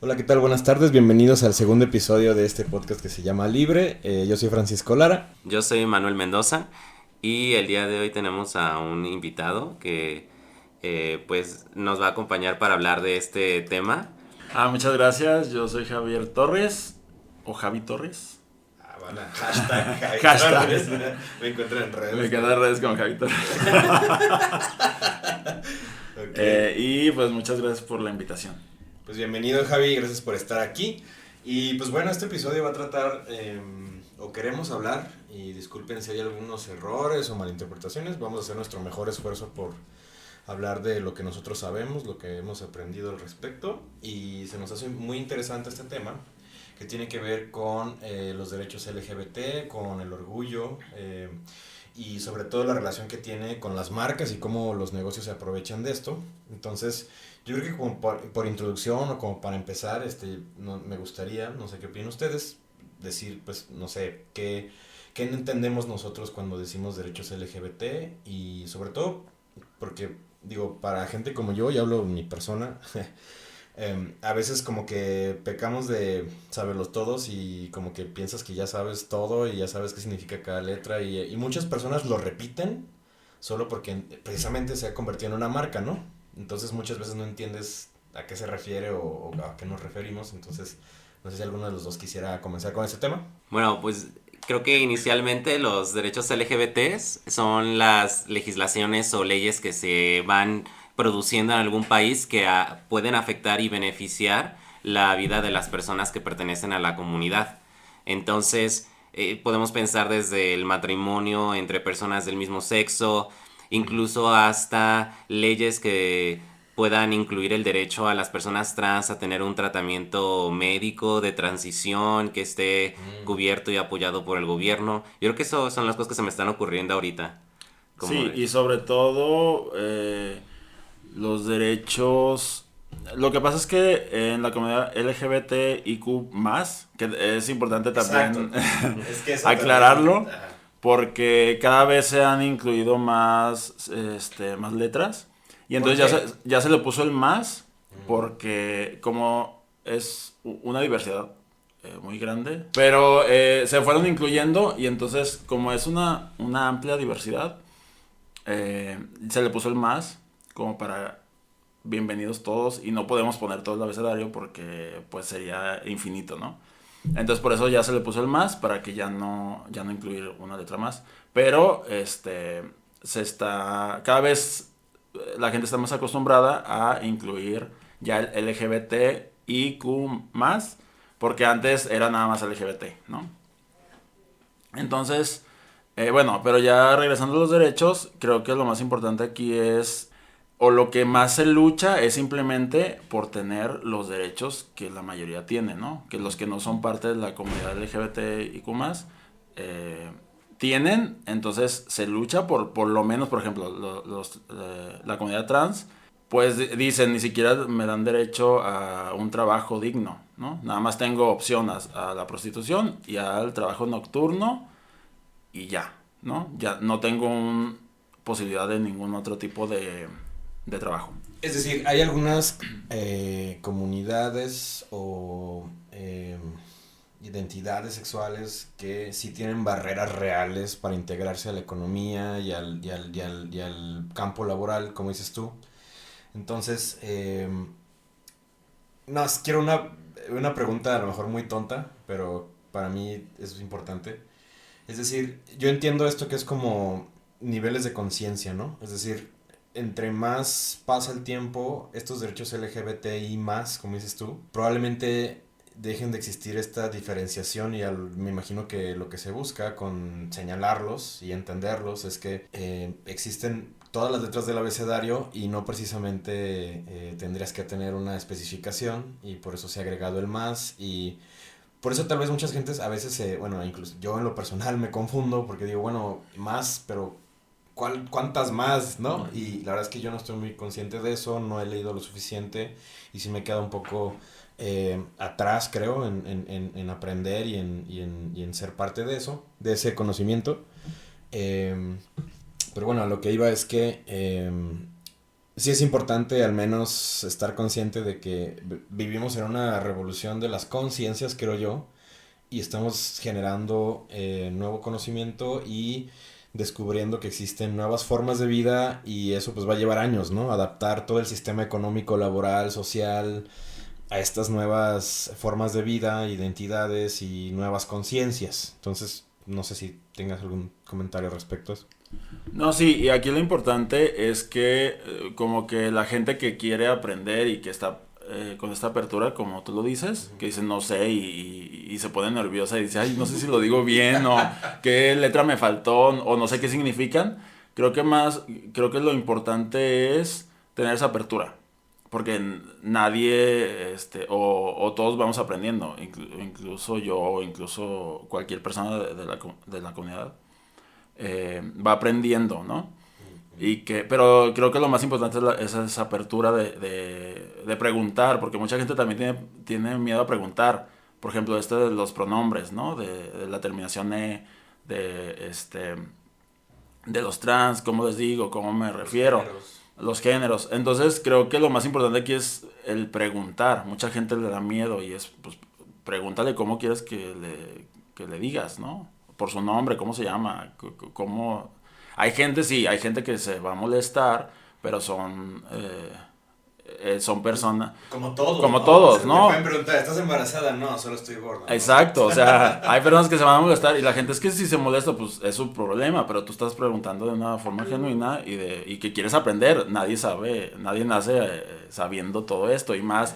Hola, ¿qué tal? Buenas tardes, bienvenidos al segundo episodio de este podcast que se llama Libre. Yo soy Francisco Lara. Yo soy Manuel Mendoza y el día de hoy tenemos a un invitado que pues nos va a acompañar para hablar de este tema. Muchas gracias. Yo soy Javier Torres o Javi Torres. Bueno, hashtag Javi Hashtag. Torres. Me encuentro en redes. Me quedo en redes como Javi Torres. Okay. Y pues muchas gracias por la invitación. Pues bienvenido, Javi, gracias por estar aquí. Y pues bueno, este episodio va a tratar, o queremos hablar, y disculpen si hay algunos errores o malinterpretaciones, vamos a hacer nuestro mejor esfuerzo por hablar de lo que nosotros sabemos, lo que hemos aprendido al respecto, y se nos hace muy interesante este tema, que tiene que ver con los derechos LGBT, con el orgullo, y sobre todo la relación que tiene con las marcas y cómo los negocios se aprovechan de esto. Entonces, yo creo que como por introducción o como para empezar, me gustaría, no sé qué opinan ustedes, decir, pues, no sé, qué entendemos nosotros cuando decimos derechos LGBT y sobre todo, porque, digo, para gente como yo, y hablo de mi persona, a veces como que pecamos de saberlos todos y como que piensas que ya sabes todo y ya sabes qué significa cada letra y muchas personas lo repiten solo porque precisamente se ha convertido en una marca, ¿no? Entonces muchas veces no entiendes a qué se refiere o a qué nos referimos, entonces no sé si alguno de los dos quisiera comenzar con ese tema. Bueno, pues creo que inicialmente los derechos LGBTs son las legislaciones o leyes que se van produciendo en algún país que pueden afectar y beneficiar la vida de las personas que pertenecen a la comunidad. Entonces, podemos pensar desde el matrimonio entre personas del mismo sexo, incluso hasta leyes que puedan incluir el derecho a las personas trans a tener un tratamiento médico de transición que esté cubierto y apoyado por el gobierno. Yo creo que eso son las cosas que se me están ocurriendo ahorita. Sí, y sobre todo los derechos. Lo que pasa es que en la comunidad LGBTIQ+, que es importante también Es que eso aclararlo, también, ajá. porque cada vez se han incluido más letras. Y entonces ¿Por qué? ya se le puso el más, porque como es una diversidad muy grande, pero se fueron incluyendo y entonces como es una amplia diversidad, se le puso el más como para bienvenidos todos y no podemos poner todo el abecedario porque pues sería infinito, ¿no? Entonces por eso ya se le puso el más para que ya no incluir una letra más. Pero cada vez la gente está más acostumbrada a incluir ya el LGBTIQ+, porque antes era nada más LGBT, ¿no? Entonces, bueno, pero ya regresando a los derechos, creo que lo más importante aquí es, o lo que más se lucha es simplemente por tener los derechos que la mayoría tiene, ¿no? Que los que no son parte de la comunidad LGBTIQ+, eh, tienen, entonces se lucha por lo menos, por ejemplo, la comunidad trans, pues dicen, ni siquiera me dan derecho a un trabajo digno, ¿no? Nada más tengo opción a la prostitución y al trabajo nocturno y ya, ¿no? Ya no tengo posibilidad de ningún otro tipo de trabajo. Es decir, hay algunas comunidades o identidades sexuales que sí tienen barreras reales para integrarse a la economía y al campo laboral, como dices tú. Entonces, no, quiero una pregunta a lo mejor muy tonta, pero para mí es importante. Es decir, yo entiendo esto que es como niveles de conciencia, ¿no? Es decir, entre más pasa el tiempo, estos derechos LGBTI más, como dices tú, probablemente dejen de existir esta diferenciación me imagino que lo que se busca con señalarlos y entenderlos es que existen todas las letras del abecedario y no precisamente tendrías que tener una especificación y por eso se ha agregado el más y por eso tal vez muchas gentes a veces, bueno, incluso yo en lo personal me confundo porque digo, bueno, más, pero ¿cuántas más, no? Y la verdad es que yo no estoy muy consciente de eso, no he leído lo suficiente y sí me queda un poco atrás, creo, en aprender y en ser parte de eso, de ese conocimiento. Eh, pero bueno, a lo que iba es que sí es importante al menos estar consciente de que vivimos en una revolución de las conciencias, creo yo, y estamos generando nuevo conocimiento y descubriendo que existen nuevas formas de vida y eso pues va a llevar años, ¿no? Adaptar todo el sistema económico, laboral, social a estas nuevas formas de vida, identidades y nuevas conciencias. Entonces, no sé si tengas algún comentario al respecto a eso. No, sí, y aquí lo importante es que como que la gente que quiere aprender y que está con esta apertura, como tú lo dices, que dice no sé y se pone nerviosa y dice, ay, no sé si lo digo bien o qué letra me faltó o no sé qué significan, creo que lo importante es tener esa apertura, porque nadie, o todos vamos aprendiendo, incluso yo, o incluso cualquier persona de la comunidad va aprendiendo, ¿no? Pero creo que lo más importante es esa apertura de preguntar, porque mucha gente también tiene miedo a preguntar. Por ejemplo, de los pronombres, ¿no? De la terminación E, de los trans, cómo les digo, cómo me refiero, los géneros. Entonces creo que lo más importante aquí es el preguntar. Mucha gente le da miedo y es, pues, pregúntale cómo quieres que le digas, ¿no? Por su nombre, cómo se llama, cómo... Hay gente que se va a molestar, pero son personas... Como todos, como ¿no? todos, O sea, ¿no? me pueden preguntar, ¿estás embarazada? No, solo estoy gorda, ¿no? Exacto, o sea, hay personas que se van a molestar y la gente es que si se molesta, pues es su problema, pero tú estás preguntando de una forma genuina y que quieres aprender. Nadie nace sabiendo todo esto y más...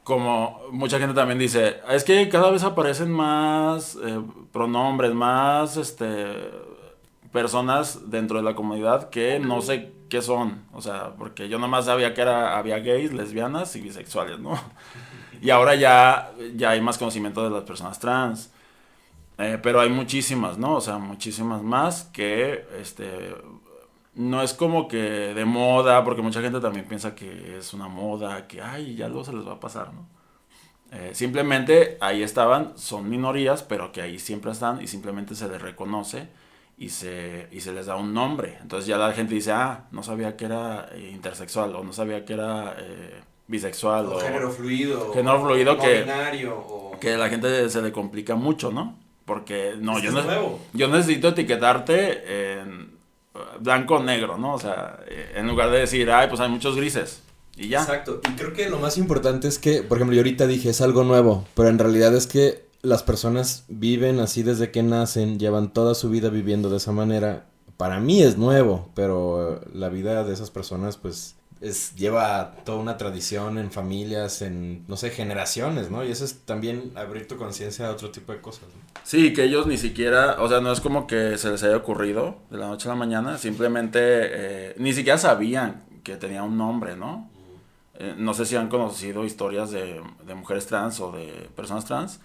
Como mucha gente también dice, es que cada vez aparecen más pronombres, más personas dentro de la comunidad que no sé qué son. O sea, porque yo nomás sabía que había gays, lesbianas y bisexuales, ¿no? Y ahora ya hay más conocimiento de las personas trans. Pero hay muchísimas, ¿no? O sea, muchísimas más que no es como que de moda, porque mucha gente también piensa que es una moda, que ay, ya luego se les va a pasar, ¿no? Simplemente ahí estaban, son minorías, pero que ahí siempre están y simplemente se les reconoce y se les da un nombre. Entonces ya la gente dice, no sabía que era intersexual o no sabía que era bisexual o género fluido, género fluido, o binario, que a la gente se le complica mucho, ¿no? Porque no, nuevo. Yo necesito etiquetarte en blanco o negro, ¿no? O sea, en lugar de decir, ay, pues hay muchos grises. Y ya. Exacto. Y creo que lo más importante es que, por ejemplo, yo ahorita dije es algo nuevo, pero en realidad es que las personas viven así desde que nacen, llevan toda su vida viviendo de esa manera. Para mí es nuevo, pero la vida de esas personas, pues, lleva toda una tradición en familias, en, no sé, generaciones, ¿no? Y eso es también abrir tu conciencia a otro tipo de cosas, ¿no? Sí, que ellos ni siquiera, o sea, no es como que se les haya ocurrido de la noche a la mañana, simplemente ni siquiera sabían que tenía un nombre, ¿no? No sé si han conocido historias de mujeres trans o de personas trans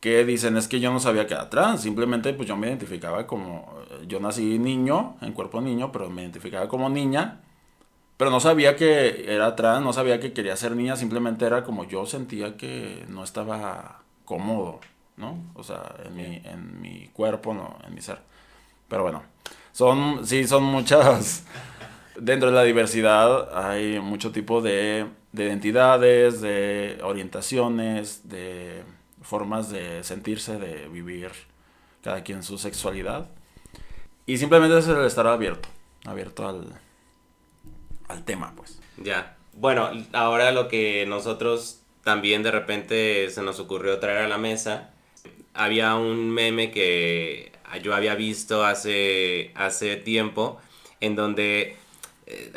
que dicen, es que yo no sabía que era trans, simplemente pues yo me identificaba como, yo nací niño, en cuerpo niño, pero me identificaba como niña, pero no sabía que era trans, no sabía que quería ser niña, simplemente era como yo sentía que no estaba cómodo, ¿no? O sea, en mi cuerpo, no, en mi ser. Pero bueno, son muchas... Dentro de la diversidad hay mucho tipo de identidades, de orientaciones, de formas de sentirse, de vivir cada quien su sexualidad. Y simplemente es el estar abierto al tema, pues. Ya. Bueno, ahora lo que nosotros también de repente se nos ocurrió traer a la mesa, había un meme que yo había visto hace tiempo, en donde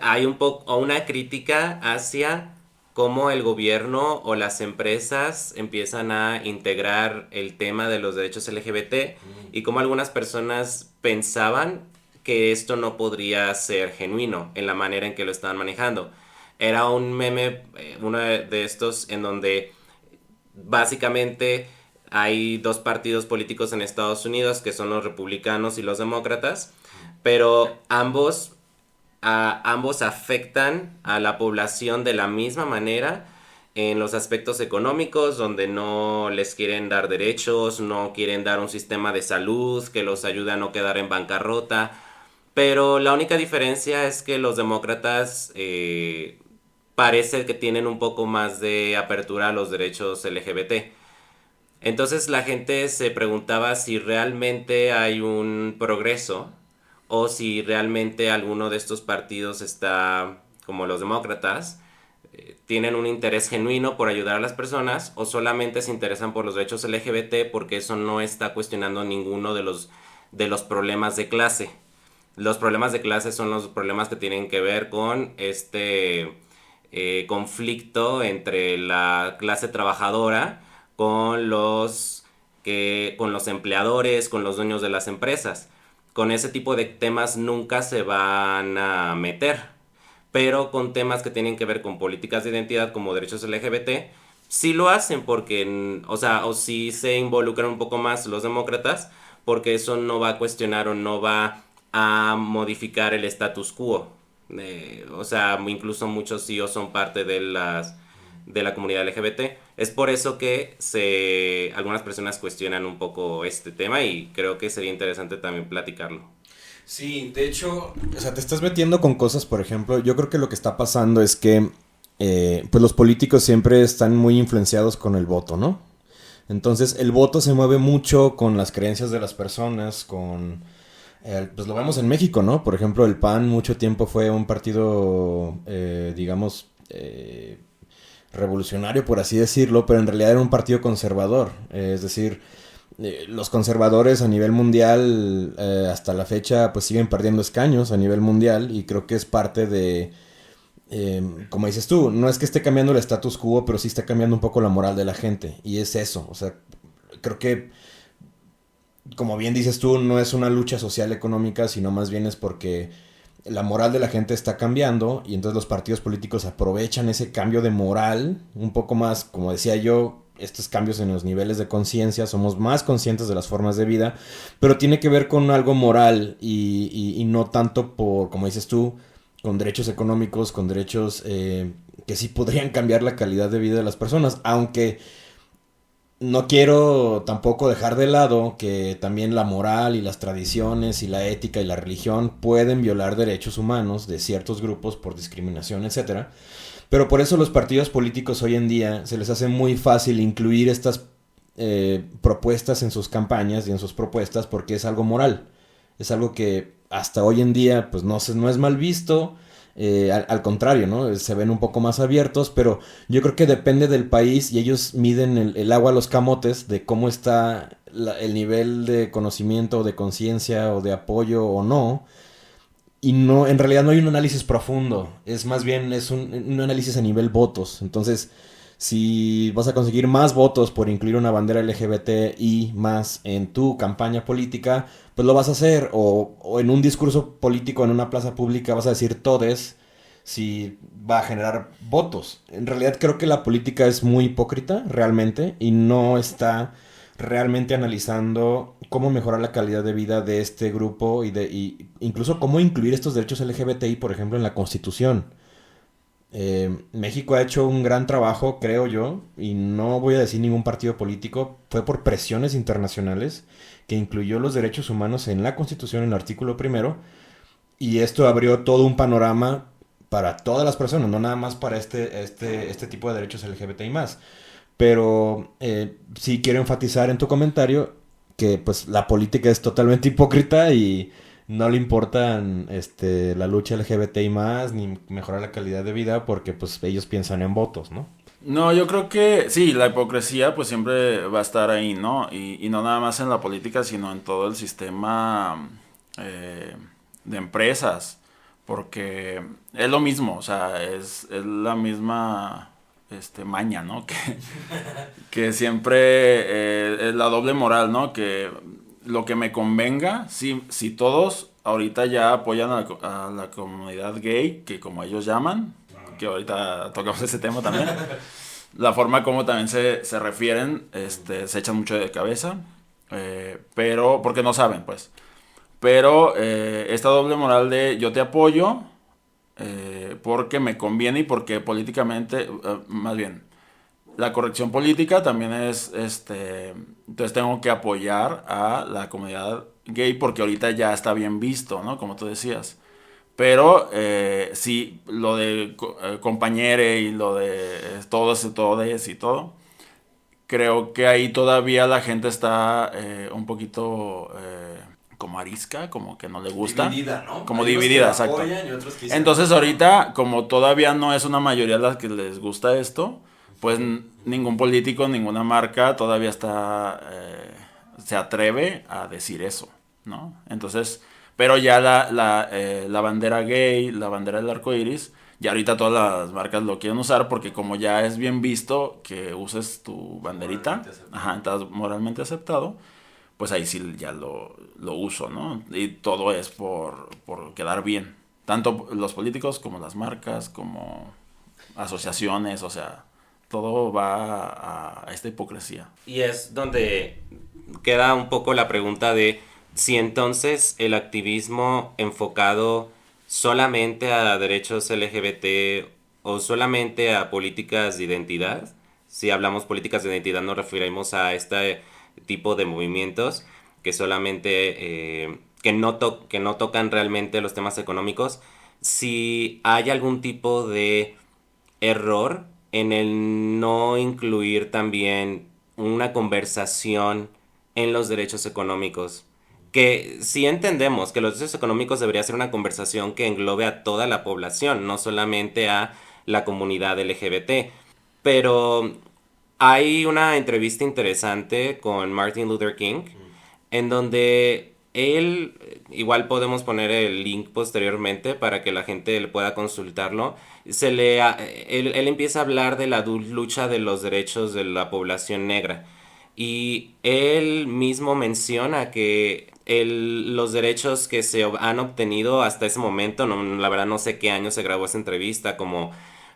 hay un poco una crítica hacia cómo el gobierno o las empresas empiezan a integrar el tema de los derechos LGBT y cómo algunas personas pensaban que esto no podría ser genuino en la manera en que lo estaban manejando. Era un meme, uno de estos en donde básicamente hay dos partidos políticos en Estados Unidos que son los republicanos y los demócratas, pero ambos afectan a la población de la misma manera en los aspectos económicos, donde no les quieren dar derechos, no quieren dar un sistema de salud que los ayude a no quedar en bancarrota, Pero la única diferencia es que los demócratas parece que tienen un poco más de apertura a los derechos LGBT. Entonces la gente se preguntaba si realmente hay un progreso o si realmente alguno de estos partidos está, como los demócratas, tienen un interés genuino por ayudar a las personas o solamente se interesan por los derechos LGBT porque eso no está cuestionando ninguno de los problemas de clase. Los problemas de clase son los problemas que tienen que ver con este conflicto entre la clase trabajadora con los empleadores, con los dueños de las empresas. Con ese tipo de temas nunca se van a meter, pero con temas que tienen que ver con políticas de identidad como derechos LGBT, sí lo hacen porque, o sí se involucran un poco más los demócratas, porque eso no va a cuestionar o no va a modificar el status quo. Incluso muchos CEOs son parte de la comunidad LGBT. Es por eso que algunas personas cuestionan un poco este tema y creo que sería interesante también platicarlo. Sí, de hecho, o sea, te estás metiendo con cosas, por ejemplo, yo creo que lo que está pasando es que pues los políticos siempre están muy influenciados con el voto, ¿no? Entonces el voto se mueve mucho con las creencias de las personas, pues lo vemos en México, ¿no? Por ejemplo, el PAN mucho tiempo fue un partido, digamos, revolucionario, por así decirlo, pero en realidad era un partido conservador. Es decir, los conservadores a nivel mundial, hasta la fecha, pues siguen perdiendo escaños a nivel mundial y creo que es parte de, como dices tú, no es que esté cambiando el status quo, pero sí está cambiando un poco la moral de la gente y es eso, o sea, creo que como bien dices tú, no es una lucha social económica, sino más bien es porque la moral de la gente está cambiando y entonces los partidos políticos aprovechan ese cambio de moral, un poco más, como decía yo, estos cambios en los niveles de conciencia, somos más conscientes de las formas de vida, pero tiene que ver con algo moral y no tanto por, como dices tú, con derechos económicos, con derechos que sí podrían cambiar la calidad de vida de las personas, aunque no quiero tampoco dejar de lado que también la moral y las tradiciones y la ética y la religión pueden violar derechos humanos de ciertos grupos por discriminación, etcétera. Pero por eso los partidos políticos hoy en día se les hace muy fácil incluir estas propuestas en sus campañas y en sus propuestas porque es algo moral. Es algo que hasta hoy en día pues no es mal visto. Al contrario, ¿no? Se ven un poco más abiertos, pero yo creo que depende del país y ellos miden el agua a los camotes de cómo está el nivel de conocimiento o de conciencia o de apoyo o no. Y no, en realidad no hay un análisis profundo, es más bien es un análisis a nivel votos. Entonces, si vas a conseguir más votos por incluir una bandera LGBTI más en tu campaña política, pues lo vas a hacer. O en un discurso político en una plaza pública vas a decir todes si va a generar votos. En realidad creo que la política es muy hipócrita realmente y no está realmente analizando cómo mejorar la calidad de vida de este grupo y incluso cómo incluir estos derechos LGBTI, por ejemplo, en la Constitución. México ha hecho un gran trabajo, creo yo, y no voy a decir ningún partido político, fue por presiones internacionales que incluyó los derechos humanos en la Constitución, en el artículo primero, y esto abrió todo un panorama para todas las personas, no nada más para este tipo de derechos LGBTI más. Pero sí quiero enfatizar en tu comentario que pues la política es totalmente hipócrita y no le importan la lucha LGBTI más ni mejorar la calidad de vida porque pues ellos piensan en votos, ¿no? No, yo creo que sí, la hipocresía pues siempre va a estar ahí, ¿no? Y no nada más en la política, sino en todo el sistema de empresas, porque es lo mismo, o sea, es la misma maña, ¿no? Que siempre es la doble moral, ¿no? Que lo que me convenga, si todos ahorita ya apoyan a la comunidad gay, que como ellos llaman, que ahorita tocamos ese tema también, la forma como también se refieren, se echan mucho de cabeza, pero, porque no saben, pues. Pero esta doble moral de yo te apoyo, porque me conviene y porque políticamente, más bien, la corrección política también es, entonces tengo que apoyar a la comunidad gay porque ahorita ya está bien visto, ¿no? Como tú decías. Pero sí, lo de compañere y lo de todos y todes y todo, creo que ahí todavía la gente está un poquito como arisca, como que no le gusta. Dividida, ¿no? Como Hay unos dividida, que exacto. apoyan y otros que dicen, Entonces ahorita, como todavía no es una mayoría la que les gusta esto, pues ningún político, ninguna marca todavía se atreve a decir eso, ¿no? Entonces, pero ya la bandera gay, la bandera del arco iris, ya ahorita todas las marcas lo quieren usar porque como ya es bien visto que uses tu banderita, estás moralmente aceptado, pues ahí sí ya lo uso, ¿no? Y todo es por quedar bien. Tanto los políticos como las marcas, como asociaciones, o sea, todo va a esta hipocresía. Y es donde queda un poco la pregunta de si entonces el activismo enfocado solamente a derechos LGBT o solamente a políticas de identidad, si hablamos políticas de identidad nos referimos a este tipo de movimientos que solamente que no tocan realmente los temas económicos, si hay algún tipo de error en el no incluir también una conversación en los derechos económicos. Que sí entendemos que los derechos económicos debería ser una conversación que englobe a toda la población, no solamente a la comunidad LGBT. Pero hay una entrevista interesante con Martin Luther King, en donde él, igual podemos poner el link posteriormente para que la gente le pueda consultarlo, él empieza a hablar de la lucha de los derechos de la población negra. Y él mismo menciona que los derechos que se han obtenido hasta ese momento, la verdad no sé qué año se grabó esa entrevista, como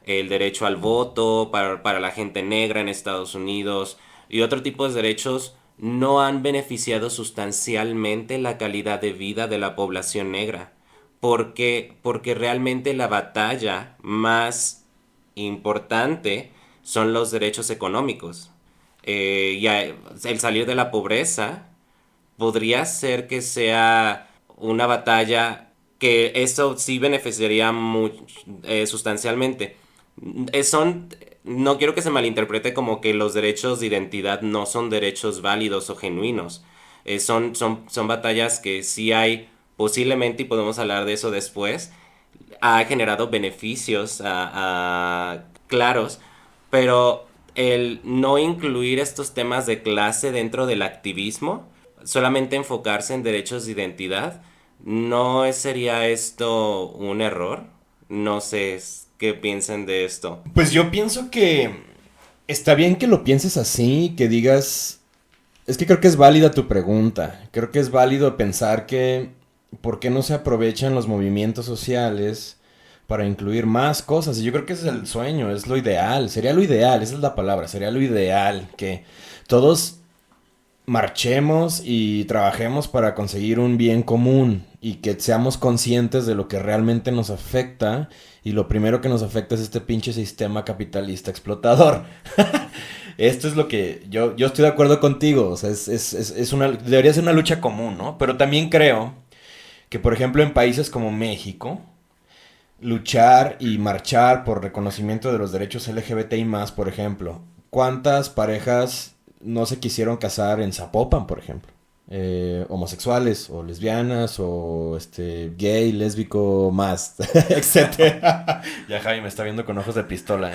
el derecho al voto para la gente negra en Estados Unidos y otro tipo de derechos, no han beneficiado sustancialmente la calidad de vida de la población negra. Porque realmente la batalla más importante son los derechos económicos. El salir de la pobreza podría ser que sea una batalla que eso sí beneficiaría sustancialmente. No quiero que se malinterprete como que los derechos de identidad no son derechos válidos o genuinos. Son batallas que sí hay posiblemente, y podemos hablar de eso después, ha generado beneficios claros, pero el no incluir estos temas de clase dentro del activismo, solamente enfocarse en derechos de identidad, ¿no sería esto un error? No sé qué piensen de esto. Pues yo pienso que está bien que lo pienses así, que digas... Es que creo que es válida tu pregunta. Creo que es válido pensar que ¿por qué no se aprovechan los movimientos sociales para incluir más cosas? Y yo creo que ese es el sueño, es lo ideal. Sería lo ideal, esa es la palabra, sería lo ideal. Que todos marchemos y trabajemos para conseguir un bien común y que seamos conscientes de lo que realmente nos afecta, y lo primero que nos afecta es este pinche sistema capitalista explotador. Esto es lo que yo estoy de acuerdo contigo, o sea, debería ser una lucha común, ¿no? Pero también creo que, por ejemplo, en países como México, luchar y marchar por reconocimiento de los derechos LGBTI+, por ejemplo, ¿cuántas parejas no se quisieron casar en Zapopan, por ejemplo? Homosexuales o lesbianas o gay, lésbico, más, etcétera. Ya Javi me está viendo con ojos de pistola,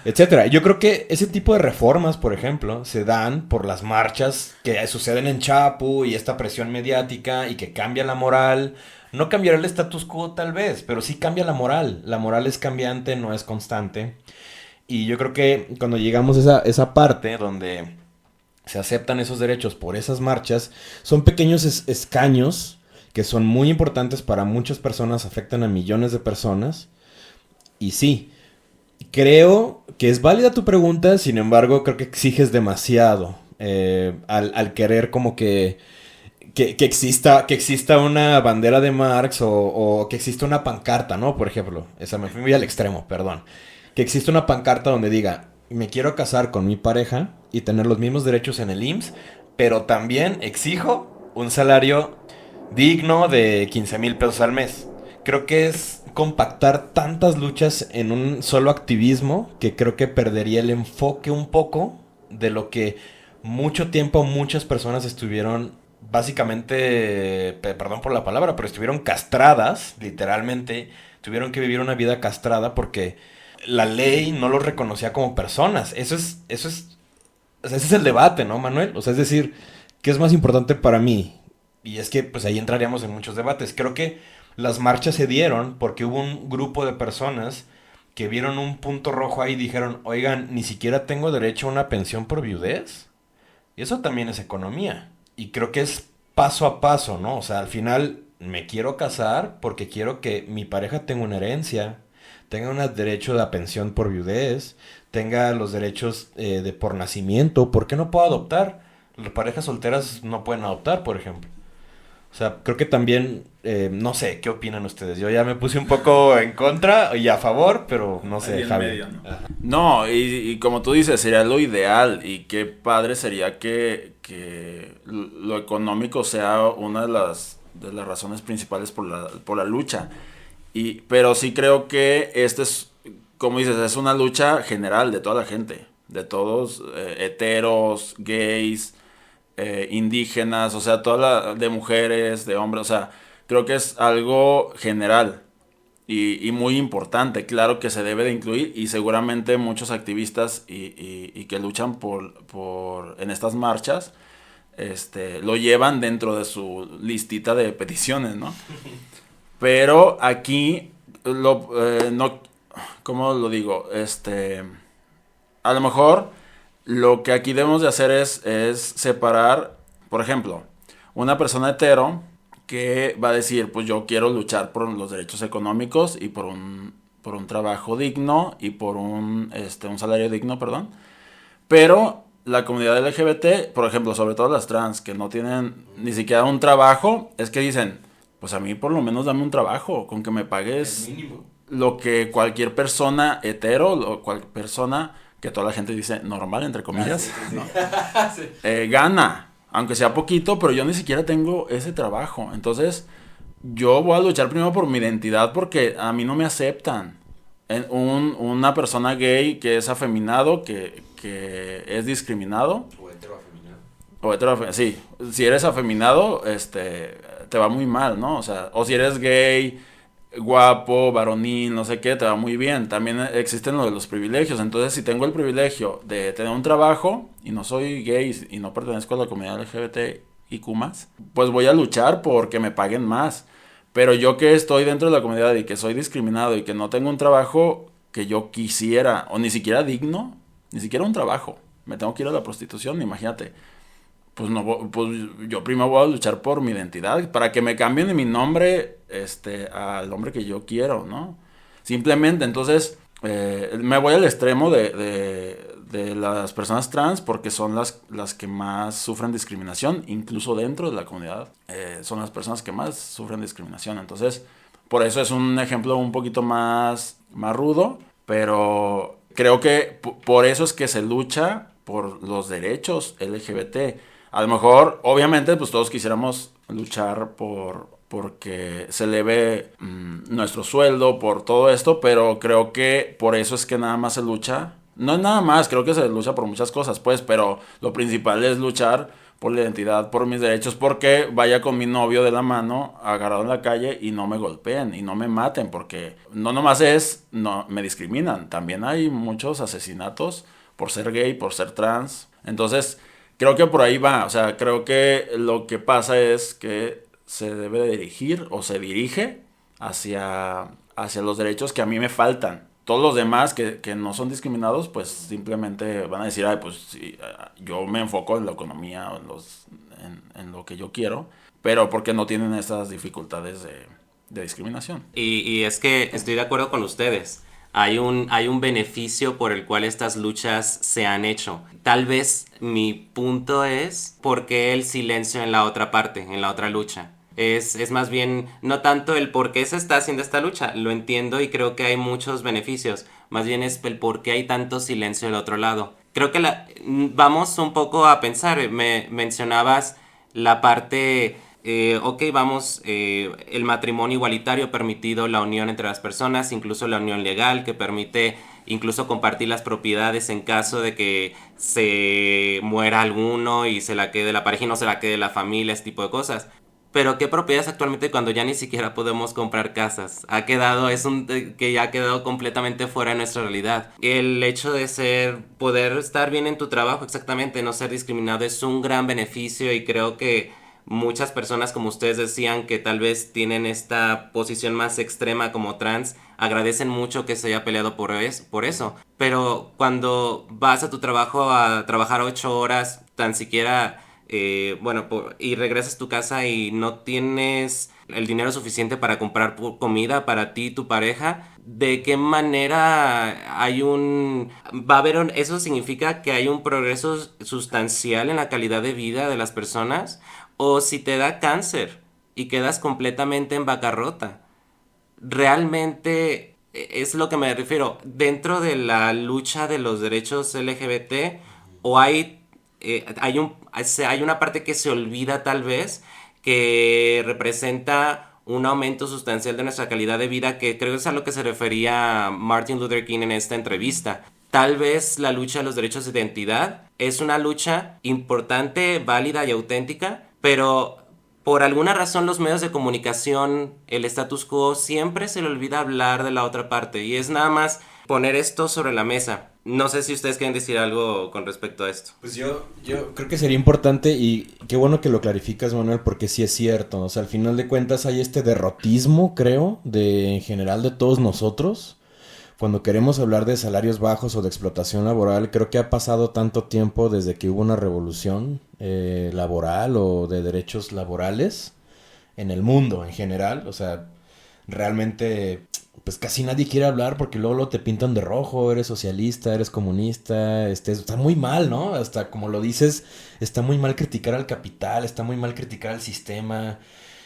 etcétera. Yo creo que ese tipo de reformas, por ejemplo, se dan por las marchas que suceden en Chapu y esta presión mediática y que cambia la moral. No cambiará el status quo tal vez, pero sí cambia la moral. La moral es cambiante, no es constante. Y yo creo que cuando llegamos a esa parte donde se aceptan esos derechos por esas marchas, son pequeños escaños que son muy importantes para muchas personas, afectan a millones de personas. Y sí, creo que es válida tu pregunta, sin embargo, creo que exiges demasiado al querer como que exista una bandera de Marx o que exista una pancarta, ¿no? Por ejemplo, esa me fui muy al extremo, perdón. Que exista una pancarta donde diga, me quiero casar con mi pareja y tener los mismos derechos en el IMSS, pero también exijo un salario digno de 15,000 pesos al mes. Creo que es compactar tantas luchas en un solo activismo que creo que perdería el enfoque un poco de lo que mucho tiempo muchas personas estuvieron básicamente, perdón por la palabra, pero estuvieron castradas, literalmente, tuvieron que vivir una vida castrada porque la ley no los reconocía como personas. O sea, ese es el debate, ¿no, Manuel? O sea, es decir, ¿qué es más importante para mí? Y es que, pues ahí entraríamos en muchos debates. Creo que las marchas se dieron porque hubo un grupo de personas que vieron un punto rojo ahí y dijeron, oigan, ni siquiera tengo derecho a una pensión por viudez. Y eso también es economía. Y creo que es paso a paso, ¿no? O sea, al final me quiero casar porque quiero que mi pareja tenga una herencia, tenga un derecho a pensión por viudez, tenga los derechos de por nacimiento. ¿Por qué no puedo adoptar? Las parejas solteras no pueden adoptar, por ejemplo. O sea, creo que también, no sé, ¿qué opinan ustedes? Yo ya me puse un poco en contra y a favor, pero no sé, en Javi. medio, ¿no? No, y como tú dices, sería lo ideal y qué padre sería que lo económico sea una de las razones principales por la lucha. Pero sí creo que este es, como dices, es una lucha general de toda la gente, de todos, heteros, gays, indígenas, o sea, de mujeres, de hombres, o sea, creo que es algo general y muy importante, claro que se debe de incluir y seguramente muchos activistas y que luchan en estas marchas, lo llevan dentro de su listita de peticiones, ¿no? Pero aquí, no, ¿cómo lo digo? A lo mejor lo que aquí debemos de hacer es separar, por ejemplo, una persona hetero que va a decir, pues yo quiero luchar por los derechos económicos y por un trabajo digno y por un salario digno, perdón. Pero la comunidad LGBT, por ejemplo, sobre todo las trans que no tienen ni siquiera un trabajo, es que dicen, pues a mí por lo menos dame un trabajo, con que me pagues lo que cualquier persona hetero, o cualquier persona que toda la gente dice normal, entre comillas, ¿no? Gana, aunque sea poquito, pero yo ni siquiera tengo ese trabajo. Entonces, yo voy a luchar primero por mi identidad porque a mí no me aceptan. Una persona gay que es afeminado, que es discriminado. O heteroafeminado. Sí, si eres afeminado, te va muy mal, ¿no? O sea, o si eres gay, guapo, varonil, no sé qué, te va muy bien. También existen lo de los privilegios. Entonces, si tengo el privilegio de tener un trabajo y no soy gay y no pertenezco a la comunidad LGBT y Q+, pues voy a luchar porque me paguen más. Pero yo que estoy dentro de la comunidad y que soy discriminado y que no tengo un trabajo que yo quisiera, o ni siquiera digno, ni siquiera un trabajo, me tengo que ir a la prostitución, imagínate. Pues no, pues yo primero voy a luchar por mi identidad, para que me cambien mi nombre al nombre que yo quiero, ¿no? Simplemente, entonces, me voy al extremo de las personas trans porque son las que más sufren discriminación, incluso dentro de la comunidad, son las personas que más sufren discriminación. Entonces, por eso es un ejemplo un poquito más rudo, pero creo que por eso es que se lucha por los derechos LGBT. A lo mejor, obviamente, pues todos quisiéramos luchar porque se eleve nuestro sueldo, por todo esto, pero creo que por eso es que nada más se lucha. No es nada más, creo que se lucha por muchas cosas, pues, pero lo principal es luchar por la identidad, por mis derechos, porque vaya con mi novio de la mano, agarrado en la calle y no me golpeen y no me maten, porque no nomás no me discriminan, también hay muchos asesinatos por ser gay, por ser trans. Entonces, creo que por ahí va, o sea, creo que lo que pasa es que se debe dirigir o se dirige hacia los derechos que a mí me faltan. Todos los demás que no son discriminados, pues simplemente van a decir, ay, pues sí, yo me enfoco en la economía, en lo que yo quiero, pero porque no tienen esas dificultades de discriminación. Y es que estoy de acuerdo con ustedes. Hay un beneficio por el cual estas luchas se han hecho. Tal vez mi punto es por qué el silencio en la otra parte, en la otra lucha. Es más bien, no tanto el por qué se está haciendo esta lucha, lo entiendo y creo que hay muchos beneficios, más bien es el por qué hay tanto silencio del otro lado. Creo que vamos un poco a pensar, me mencionabas la parte, ok, vamos, el matrimonio igualitario permitido, la unión entre las personas, incluso la unión legal que permite incluso compartir las propiedades en caso de que se muera alguno y se la quede la pareja y no se la quede la familia, ese tipo de cosas. Pero ¿qué propiedades actualmente cuando ya ni siquiera podemos comprar casas? Que ya ha quedado completamente fuera de nuestra realidad. El hecho de poder estar bien en tu trabajo, exactamente, no ser discriminado es un gran beneficio y creo que muchas personas, como ustedes decían, que tal vez tienen esta posición más extrema como trans, agradecen mucho que se haya peleado por eso. Pero cuando vas a tu trabajo a trabajar 8 horas, tan siquiera y regresas a tu casa y no tienes el dinero suficiente para comprar comida para ti y tu pareja, ¿de qué manera eso significa que hay un progreso sustancial en la calidad de vida de las personas? O si te da cáncer y quedas completamente en bancarrota. Realmente es lo que me refiero. Dentro de la lucha de los derechos LGBT, o hay una parte que se olvida tal vez, que representa un aumento sustancial de nuestra calidad de vida, que creo que es a lo que se refería Martin Luther King en esta entrevista. Tal vez la lucha de los derechos de identidad es una lucha importante, válida y auténtica, pero por alguna razón los medios de comunicación, el status quo, siempre se le olvida hablar de la otra parte y es nada más poner esto sobre la mesa. No sé si ustedes quieren decir algo con respecto a esto. Pues yo creo que sería importante y qué bueno que lo clarificas, Manuel, porque sí es cierto. O sea, al final de cuentas hay este derrotismo, creo, en general de todos nosotros. Cuando queremos hablar de salarios bajos o de explotación laboral, creo que ha pasado tanto tiempo desde que hubo una revolución laboral o de derechos laborales en el mundo en general. O sea, realmente pues casi nadie quiere hablar porque luego te pintan de rojo, eres socialista, eres comunista, está muy mal, ¿no? Hasta como lo dices, está muy mal criticar al capital, está muy mal criticar al sistema.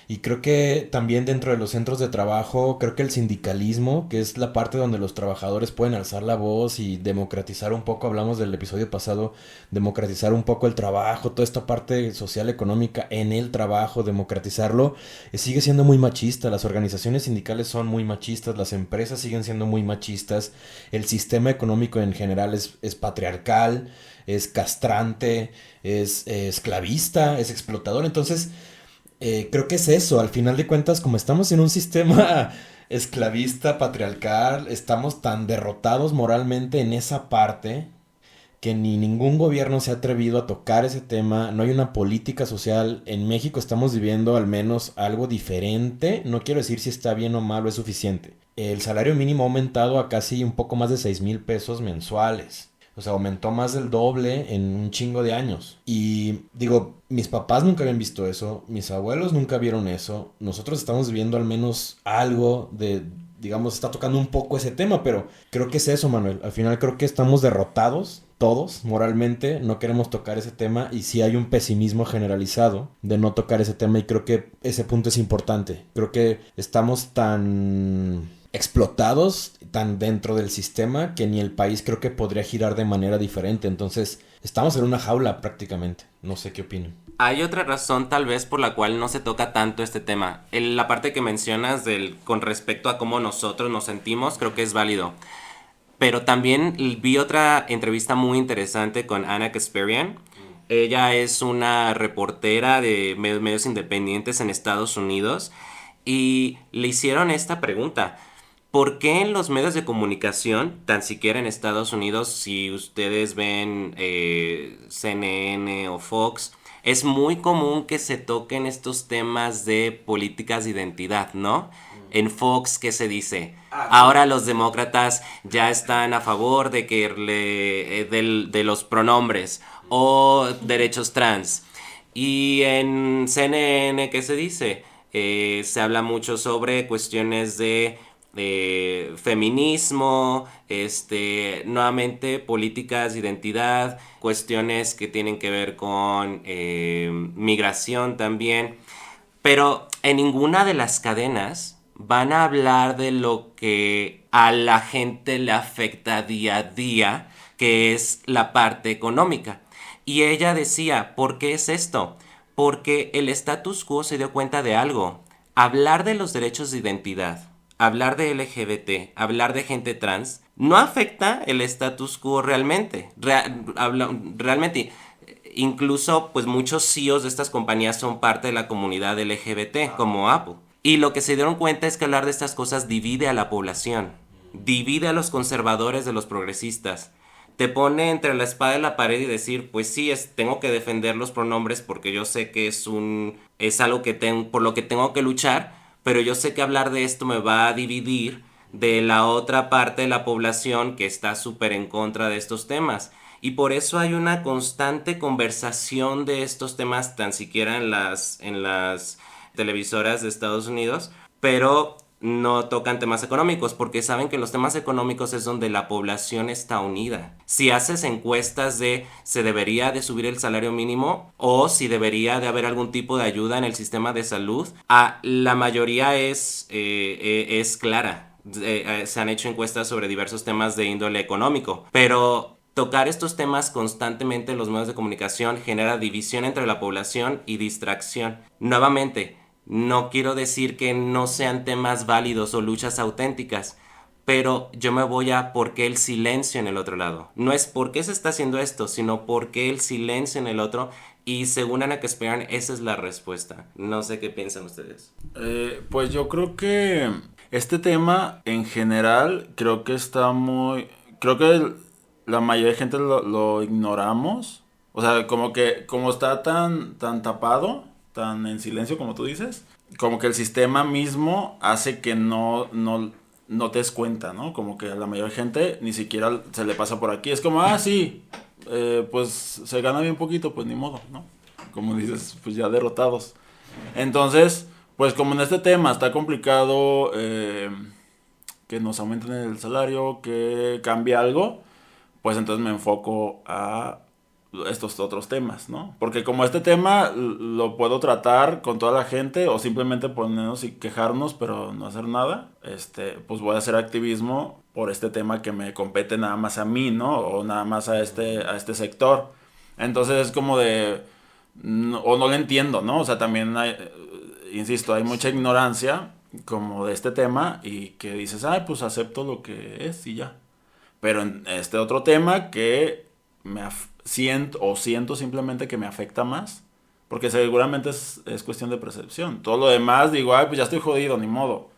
Y creo que también dentro de los centros de trabajo, creo que el sindicalismo, que es la parte donde los trabajadores pueden alzar la voz y democratizar un poco, hablamos del episodio pasado, democratizar un poco el trabajo, toda esta parte social económica en el trabajo, democratizarlo, sigue siendo muy machista. Las organizaciones sindicales son muy machistas, las empresas siguen siendo muy machistas, el sistema económico en general es patriarcal, es castrante, es esclavista, es explotador. Entonces creo que es eso, al final de cuentas, como estamos en un sistema esclavista, patriarcal, estamos tan derrotados moralmente en esa parte que ni ningún gobierno se ha atrevido a tocar ese tema, no hay una política social. En México estamos viviendo al menos algo diferente, no quiero decir si está bien o mal o es suficiente. El salario mínimo ha aumentado a casi un poco más de 6,000 pesos mensuales. O sea, aumentó más del doble en un chingo de años. Y digo, mis papás nunca habían visto eso, mis abuelos nunca vieron eso. Nosotros estamos viendo al menos algo digamos, está tocando un poco ese tema, pero creo que es eso, Manuel. Al final creo que estamos derrotados todos moralmente, no queremos tocar ese tema y sí hay un pesimismo generalizado de no tocar ese tema y creo que ese punto es importante. Creo que estamos tan explotados, tan dentro del sistema, que ni el país creo que podría girar de manera diferente. Entonces, estamos en una jaula prácticamente. No sé qué opinan. Hay otra razón tal vez por la cual no se toca tanto este tema. La parte que mencionas con respecto a cómo nosotros nos sentimos, creo que es válido. Pero también vi otra entrevista muy interesante con Ana Kasparian. Ella es una reportera de medios independientes en Estados Unidos y le hicieron esta pregunta. ¿Por qué en los medios de comunicación, tan siquiera en Estados Unidos, si ustedes ven CNN o Fox, es muy común que se toquen estos temas de políticas de identidad, ¿no? En Fox, ¿qué se dice? Ahora los demócratas ya están a favor de de los pronombres o derechos trans. Y en CNN, ¿qué se dice? Se habla mucho sobre cuestiones de feminismo, nuevamente políticas de identidad, cuestiones que tienen que ver con migración también, pero en ninguna de las cadenas van a hablar de lo que a la gente le afecta día a día, que es la parte económica. Y ella decía, ¿por qué es esto? porque el status quo se dio cuenta de algo. Hablar de los derechos de identidad, hablar de LGBT, hablar de gente trans, no afecta el status quo realmente. Realmente, incluso pues muchos CEOs de estas compañías son parte de la comunidad LGBT, como Apple. Y lo que se dieron cuenta es que hablar de estas cosas divide a la población, divide a los conservadores de los progresistas. Te pone entre la espada y la pared y decir, pues sí, tengo que defender los pronombres porque yo sé que es algo por lo que tengo que luchar, pero yo sé que hablar de esto me va a dividir de la otra parte de la población que está súper en contra de estos temas. Y por eso hay una constante conversación de estos temas, tan siquiera en las televisoras de Estados Unidos, pero no tocan temas económicos porque saben que los temas económicos es donde la población está unida. Si haces encuestas de se debería de subir el salario mínimo o si debería de haber algún tipo de ayuda en el sistema de salud, la mayoría es clara. Se han hecho encuestas sobre diversos temas de índole económico, pero tocar estos temas constantemente en los medios de comunicación genera división entre la población y distracción. Nuevamente, no quiero decir que no sean temas válidos o luchas auténticas, pero yo me voy a por qué el silencio en el otro lado. No es por qué se está haciendo esto, sino por qué el silencio en el otro. Y según Ana Kasparian, esa es la respuesta. No sé qué piensan ustedes. Pues yo creo que este tema en general creo que la mayoría de gente lo ignoramos. O sea, como está tan tapado, tan en silencio como tú dices, como que el sistema mismo hace que no te des cuenta, ¿no? Como que a la mayoría de gente ni siquiera se le pasa por aquí. Es como, sí, pues se gana bien poquito, pues ni modo, ¿no? Como dices, pues ya derrotados. Entonces, pues como en este tema está complicado que nos aumenten el salario, que cambie algo, pues entonces me enfoco a estos otros temas, ¿no? Porque como este tema lo puedo tratar con toda la gente o simplemente ponernos y quejarnos pero no hacer nada, pues voy a hacer activismo por este tema que me compete nada más a mí, ¿no? O nada más a este sector. Entonces es como o no lo entiendo, ¿no? O sea, también insisto, hay mucha ignorancia como de este tema y que dices, pues acepto lo que es y ya. Pero en este otro tema que siento simplemente que me afecta más, porque seguramente es cuestión de percepción. Todo lo demás digo, pues ya estoy jodido, ni modo.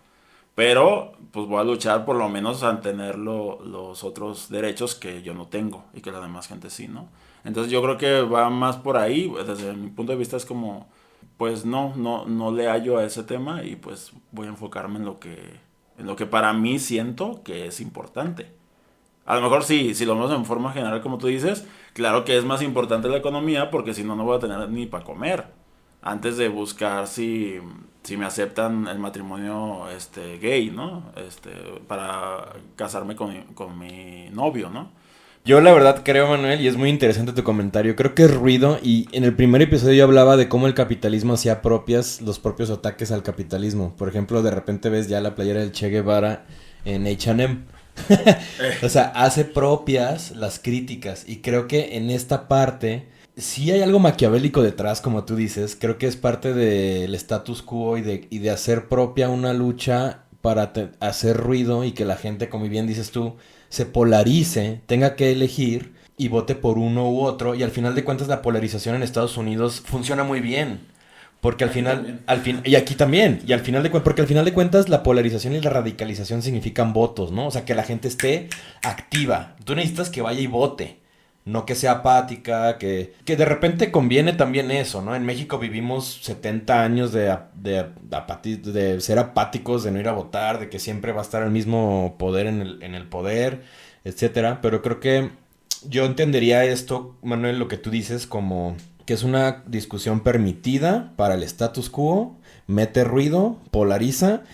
Pero pues voy a luchar por lo menos a tener los otros derechos que yo no tengo y que la demás gente sí, ¿no? Entonces yo creo que va más por ahí. Desde mi punto de vista es como, pues no le hallo a ese tema y pues voy a enfocarme en lo que para mí siento que es importante. A lo mejor sí, si lo vemos en forma general como tú dices, claro que es más importante la economía porque si no, no voy a tener ni para comer. Antes de buscar si me aceptan el matrimonio gay, ¿no? Para casarme con mi novio, ¿no? Yo la verdad creo, Manuel, y es muy interesante tu comentario, creo que es ruido, y en el primer episodio yo hablaba de cómo el capitalismo hacía los propios ataques al capitalismo. Por ejemplo, de repente ves ya la playera del Che Guevara en H&M. O sea, hace propias las críticas, y creo que en esta parte sí hay algo maquiavélico detrás, como tú dices. Creo que es parte del status quo y de hacer propia una lucha para hacer ruido y que la gente, como bien dices tú, se polarice, tenga que elegir y vote por uno u otro. Y al final de cuentas la polarización en Estados Unidos funciona muy bien. Porque al final, y aquí también, y al final porque al final de cuentas la polarización y la radicalización significan votos, ¿no? O sea, que la gente esté activa. Tú necesitas que vaya y vote, no que sea apática, que de repente conviene también eso, ¿no? En México vivimos 70 años de ser apáticos, de no ir a votar, de que siempre va a estar el mismo poder en el poder, etcétera. Pero creo que yo entendería esto, Manuel, lo que tú dices como que es una discusión permitida para el status quo, mete ruido, polariza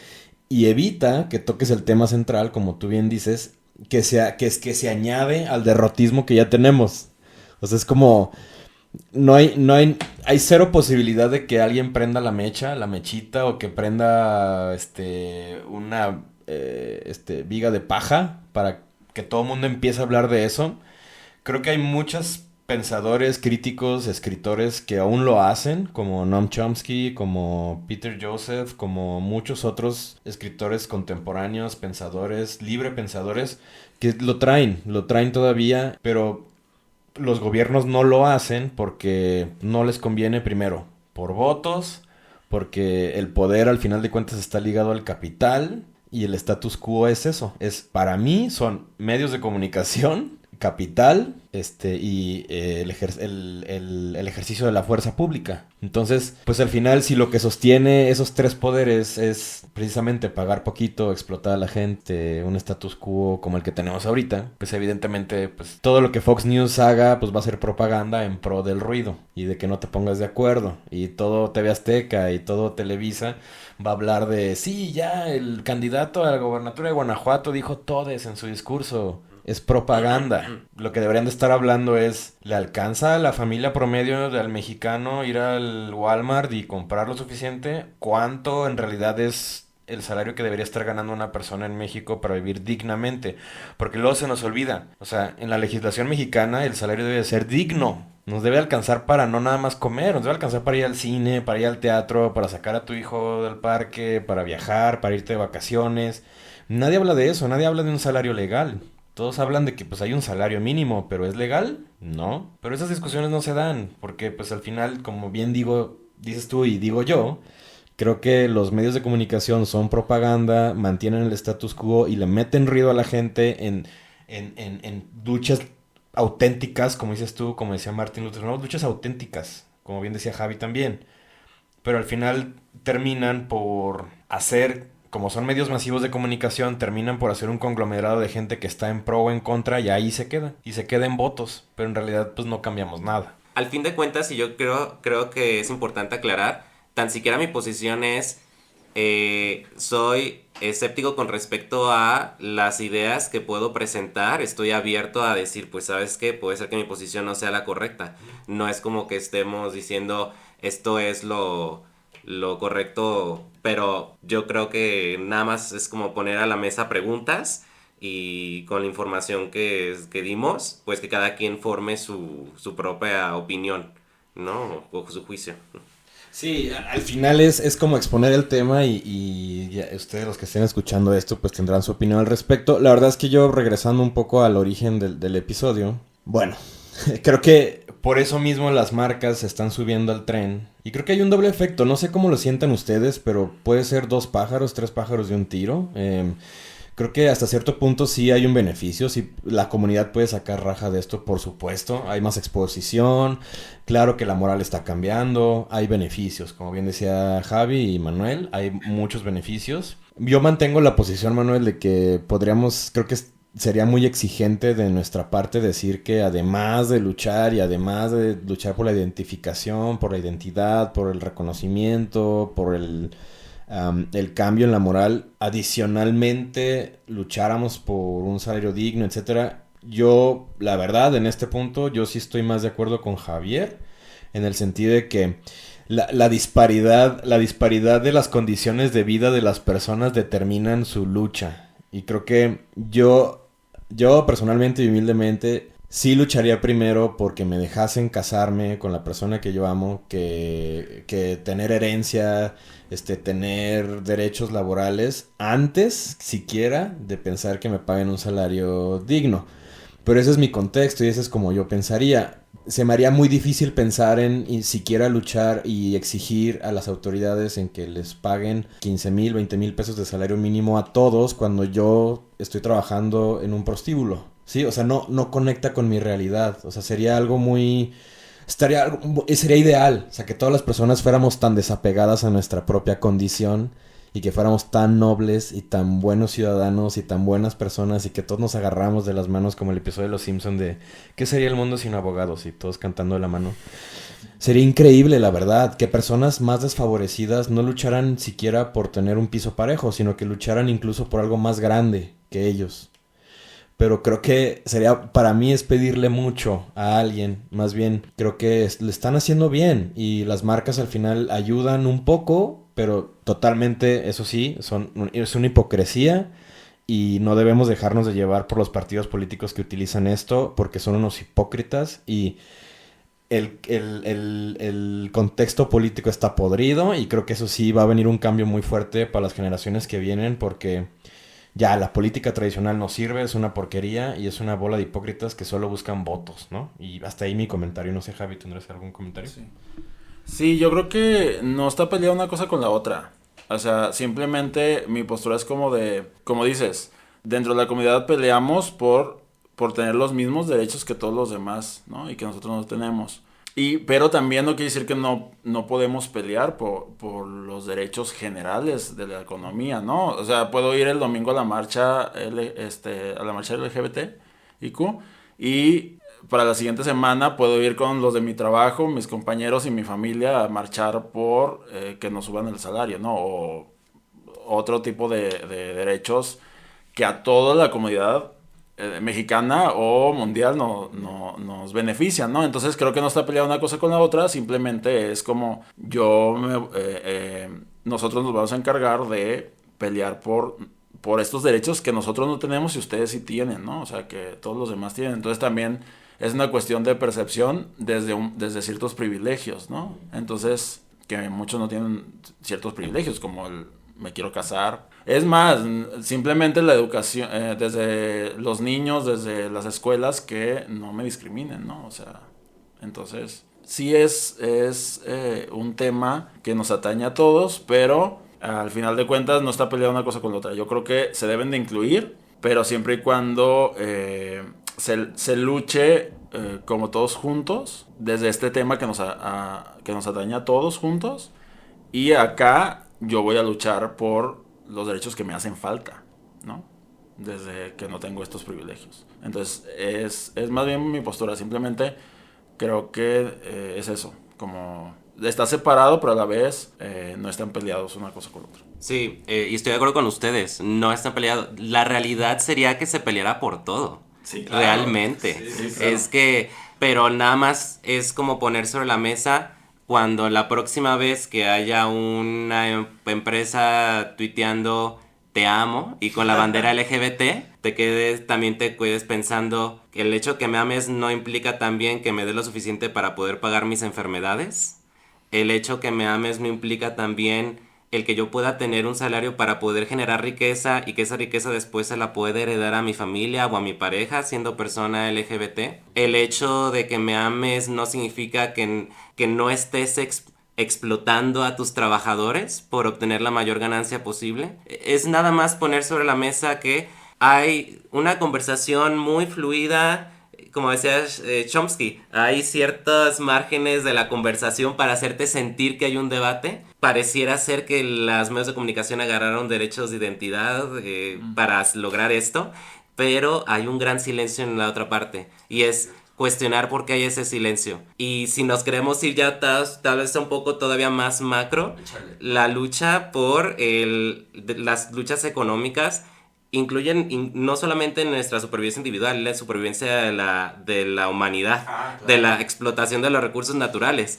y evita que toques el tema central, como tú bien dices, que se añade al derrotismo que ya tenemos. O sea, es como hay cero posibilidad de que alguien prenda la mechita, o que prenda una viga de paja para que todo el mundo empiece a hablar de eso. Creo que hay muchas pensadores, críticos, escritores que aún lo hacen, como Noam Chomsky, como Peter Joseph, como muchos otros escritores contemporáneos, pensadores, libre pensadores, que lo traen todavía, pero los gobiernos no lo hacen porque no les conviene, primero, por votos, porque el poder al final de cuentas está ligado al capital y el status quo es eso. Para mí son medios de comunicación, capital, y el ejercicio de la fuerza pública. Entonces, pues al final, si lo que sostiene esos tres poderes es precisamente pagar poquito, explotar a la gente, un status quo como el que tenemos ahorita, pues evidentemente, pues todo lo que Fox News haga, pues va a ser propaganda en pro del ruido y de que no te pongas de acuerdo. Y todo TV Azteca y todo Televisa va a hablar de, sí, ya el candidato a la gobernatura de Guanajuato dijo todes en su discurso. Es propaganda. Lo que deberían de estar hablando es, ¿le alcanza a la familia promedio del mexicano ir al Walmart y comprar lo suficiente? ¿Cuánto en realidad es el salario que debería estar ganando una persona en México para vivir dignamente? Porque luego se nos olvida. O sea, en la legislación mexicana el salario debe ser digno. Nos debe alcanzar para no nada más comer, nos debe alcanzar para ir al cine, para ir al teatro, para sacar a tu hijo del parque, para viajar, para irte de vacaciones. Nadie habla de eso, nadie habla de un salario legal. Todos hablan de que pues hay un salario mínimo, pero ¿es legal? No. Pero esas discusiones no se dan, porque pues al final, como bien dices tú y digo yo, creo que los medios de comunicación son propaganda, mantienen el status quo y le meten ruido a la gente en luchas auténticas, como dices tú, como decía Martin Luther, no, luchas auténticas, como bien decía Javi también. Pero al final terminan por hacer, como son medios masivos de comunicación, terminan por hacer un conglomerado de gente que está en pro o en contra y ahí se queda. Y se queda en votos, pero en realidad pues no cambiamos nada. Al fin de cuentas, y yo creo que es importante aclarar, tan siquiera mi posición es, soy escéptico con respecto a las ideas que puedo presentar. Estoy abierto a decir, pues sabes qué, puede ser que mi posición no sea la correcta. No es como que estemos diciendo esto es lo correcto, pero yo creo que nada más es como poner a la mesa preguntas y con la información que dimos, pues que cada quien forme su propia opinión, ¿no? O su juicio. Sí, al final es como exponer el tema y ya ustedes los que estén escuchando esto pues tendrán su opinión al respecto. La verdad es que yo, regresando un poco al origen del episodio, bueno, creo que por eso mismo las marcas se están subiendo al tren. Y creo que hay un doble efecto. No sé cómo lo sientan ustedes, pero puede ser 2 pájaros, 3 pájaros de un tiro. Creo que hasta cierto punto sí hay un beneficio. Sí, la comunidad puede sacar raja de esto, por supuesto. Hay más exposición. Claro que la moral está cambiando. Hay beneficios. Como bien decía Javi y Manuel, hay muchos beneficios. Yo mantengo la posición, Manuel, de que creo que sería muy exigente de nuestra parte decir que además de luchar y además de luchar por la identificación, por la identidad, por el reconocimiento, por el cambio en la moral, adicionalmente lucháramos por un salario digno, etcétera. Yo, la verdad, en este punto, yo sí estoy más de acuerdo con Javier, en el sentido de que la disparidad de las condiciones de vida de las personas determinan su lucha. Y creo que yo personalmente y humildemente sí lucharía primero porque me dejasen casarme con la persona que yo amo, que tener herencia, tener derechos laborales, antes siquiera de pensar que me paguen un salario digno. Pero ese es mi contexto y ese es como yo pensaría. Se me haría muy difícil pensar en siquiera luchar y exigir a las autoridades en que les paguen 15,000, 20,000 pesos de salario mínimo a todos cuando yo estoy trabajando en un prostíbulo. Sí, o sea, no conecta con mi realidad. O sea, sería algo sería ideal. O sea, que todas las personas fuéramos tan desapegadas a nuestra propia condición y que fuéramos tan nobles y tan buenos ciudadanos y tan buenas personas y que todos nos agarramos de las manos como el episodio de Los Simpson de ¿qué sería el mundo sin abogados? Y todos cantando de la mano. Sería increíble, la verdad, que personas más desfavorecidas no lucharan siquiera por tener un piso parejo, sino que lucharan incluso por algo más grande que ellos. Pero creo que para mí es pedirle mucho a alguien. Más bien, creo que le están haciendo bien y las marcas al final ayudan un poco, pero totalmente, eso sí, es una hipocresía y no debemos dejarnos de llevar por los partidos políticos que utilizan esto porque son unos hipócritas y el contexto político está podrido y creo que eso sí va a venir un cambio muy fuerte para las generaciones que vienen porque ya la política tradicional no sirve, es una porquería y es una bola de hipócritas que solo buscan votos, ¿no? Y hasta ahí mi comentario, no sé, Javi, ¿tendrás algún comentario? Sí, yo creo que no está peleada una cosa con la otra. O sea, simplemente mi postura es como de, como dices, dentro de la comunidad peleamos por tener los mismos derechos que todos los demás, ¿no? Y que nosotros no tenemos. Pero también no quiere decir que no podemos pelear por los derechos generales de la economía, ¿no? O sea, puedo ir el domingo a la marcha, a la marcha LGBTIQ y para la siguiente semana puedo ir con los de mi trabajo, mis compañeros y mi familia a marchar por que nos suban el salario, ¿no? O otro tipo de derechos que a toda la comunidad mexicana o mundial nos benefician, ¿no? Entonces creo que no está peleada una cosa con la otra, simplemente es como nosotros nos vamos a encargar de pelear por estos derechos que nosotros no tenemos y ustedes sí tienen, ¿no? O sea, que todos los demás tienen. Entonces también es una cuestión de percepción desde ciertos privilegios, ¿no? Entonces, que muchos no tienen ciertos privilegios, como el me quiero casar. Es más, simplemente la educación, desde los niños, desde las escuelas, que no me discriminen, ¿no? O sea, entonces, sí es un tema que nos atañe a todos, pero al final de cuentas no está peleada una cosa con la otra. Yo creo que se deben de incluir, pero siempre y cuando se luche como todos juntos, desde este tema que nos atañe a todos juntos, y acá yo voy a luchar por los derechos que me hacen falta, ¿no? Desde que no tengo estos privilegios. Entonces, es más bien mi postura. Simplemente creo que es eso. Como está separado, pero a la vez no están peleados una cosa con la otra. Sí, y estoy de acuerdo con ustedes. No están peleados. La realidad sería que se peleara por todo. Sí, claro. Realmente. Sí, claro. Es que, pero nada más es como poner sobre la mesa cuando la próxima vez que haya una empresa tuiteando te amo y con la bandera LGBT, también te quedes pensando que el hecho que me ames no implica también que me dé lo suficiente para poder pagar mis enfermedades. El hecho que me ames no implica también el que yo pueda tener un salario para poder generar riqueza y que esa riqueza después se la pueda heredar a mi familia o a mi pareja siendo persona LGBT. El hecho de que me ames no significa que no estés explotando a tus trabajadores por obtener la mayor ganancia posible. Es nada más poner sobre la mesa que hay una conversación muy fluida. Como decía Chomsky, hay ciertos márgenes de la conversación para hacerte sentir que hay un debate. Pareciera ser que los medios de comunicación agarraron derechos de identidad para lograr esto, pero hay un gran silencio en la otra parte, y es cuestionar por qué hay ese silencio. Y si nos queremos ir ya tal vez un poco todavía más macro, la lucha por las luchas económicas incluyen no solamente nuestra supervivencia individual, la supervivencia de la humanidad, claro, de la explotación de los recursos naturales.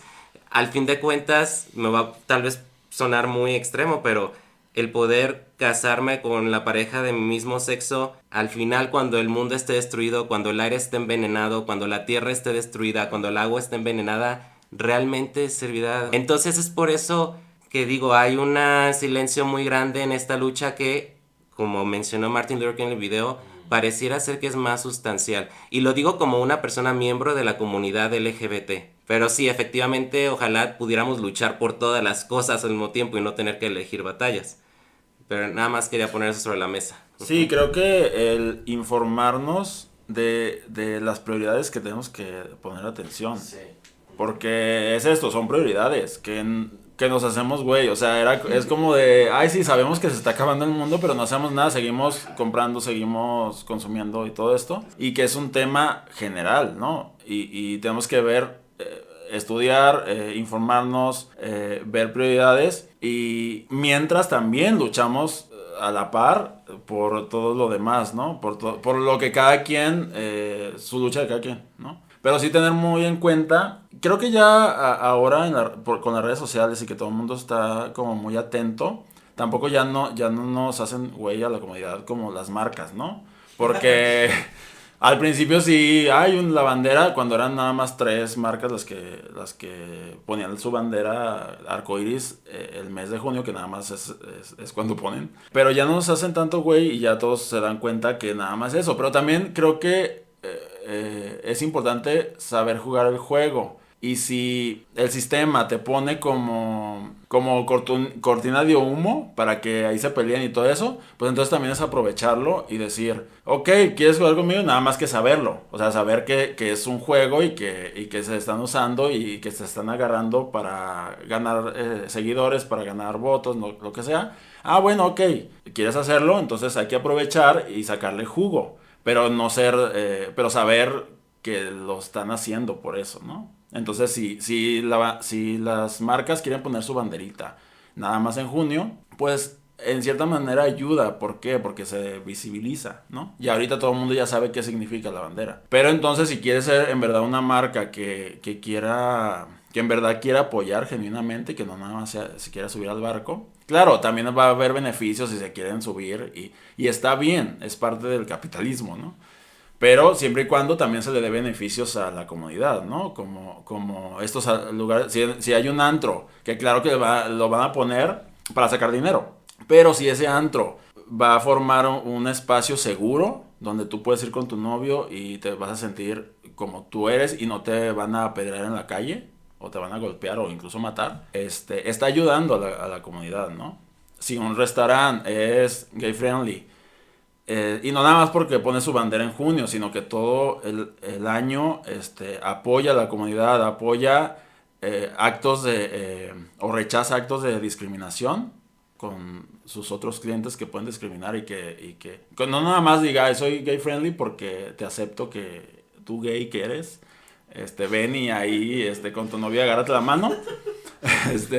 Al fin de cuentas, me va tal vez sonar muy extremo, pero el poder casarme con la pareja de mi mismo sexo, al final cuando el mundo esté destruido, cuando el aire esté envenenado, cuando la tierra esté destruida, cuando el agua esté envenenada, realmente servirá. Entonces es por eso que digo, hay un silencio muy grande en esta lucha que, como mencionó Martin Luther King en el video, pareciera ser que es más sustancial. Y lo digo como una persona miembro de la comunidad LGBT. Pero sí, efectivamente, ojalá pudiéramos luchar por todas las cosas al mismo tiempo y no tener que elegir batallas. Pero nada más quería poner eso sobre la mesa. Sí, creo que el informarnos de las prioridades que tenemos que poner atención. Sí. Porque es esto, son prioridades que nos hacemos güey, o sea, es como de, ay sí, sabemos que se está acabando el mundo, pero no hacemos nada, seguimos comprando, seguimos consumiendo y todo esto, y que es un tema general, ¿no? Y tenemos que ver, estudiar, informarnos, ver prioridades, y mientras también luchamos a la par por todo lo demás, ¿no? Por lo que cada quien, su lucha de cada quien, ¿no? Pero sí tener muy en cuenta, creo que ya ahora con las redes sociales y que todo el mundo está como muy atento, tampoco ya no nos hacen güey a la comunidad como las marcas, ¿no? Porque al principio sí hay la bandera, cuando eran nada más 3 marcas las que ponían su bandera arcoiris el mes de junio, que nada más es cuando ponen. Pero ya no nos hacen tanto güey y ya todos se dan cuenta que nada más eso. Pero también creo que es importante saber jugar el juego. Y si el sistema te pone como cortina de humo para que ahí se peleen y todo eso, pues entonces también es aprovecharlo y decir, ok, ¿quieres jugar conmigo? Nada más que saberlo. O sea, saber que es un juego y que se están usando y que se están agarrando para ganar seguidores, para ganar votos, lo que sea. Ah, bueno, ok, ¿quieres hacerlo? Entonces hay que aprovechar y sacarle jugo. Pero pero saber que lo están haciendo por eso, ¿no? Entonces, si las marcas quieren poner su banderita nada más en junio, pues en cierta manera ayuda. ¿Por qué? Porque se visibiliza, ¿no? Y ahorita todo el mundo ya sabe qué significa la bandera. Pero entonces, si quieres ser en verdad una marca que en verdad quiera apoyar genuinamente, que no nada más se quiera subir al barco, claro, también va a haber beneficios si se quieren subir y está bien, es parte del capitalismo, ¿no? Pero siempre y cuando también se le dé beneficios a la comunidad, ¿no? Como estos lugares, si hay un antro, que claro que lo van a poner para sacar dinero. Pero si ese antro va a formar un espacio seguro, donde tú puedes ir con tu novio y te vas a sentir como tú eres y no te van a apedrear en la calle, o te van a golpear o incluso matar, está ayudando a la comunidad, ¿no? Si un restaurante es gay friendly, y no nada más porque pone su bandera en junio, sino que todo el año apoya a la comunidad, apoya actos o rechaza actos de discriminación con sus otros clientes que pueden discriminar y que no nada más diga, soy gay friendly porque te acepto que tú gay que eres, ven y ahí con tu novia agárrate la mano. Haz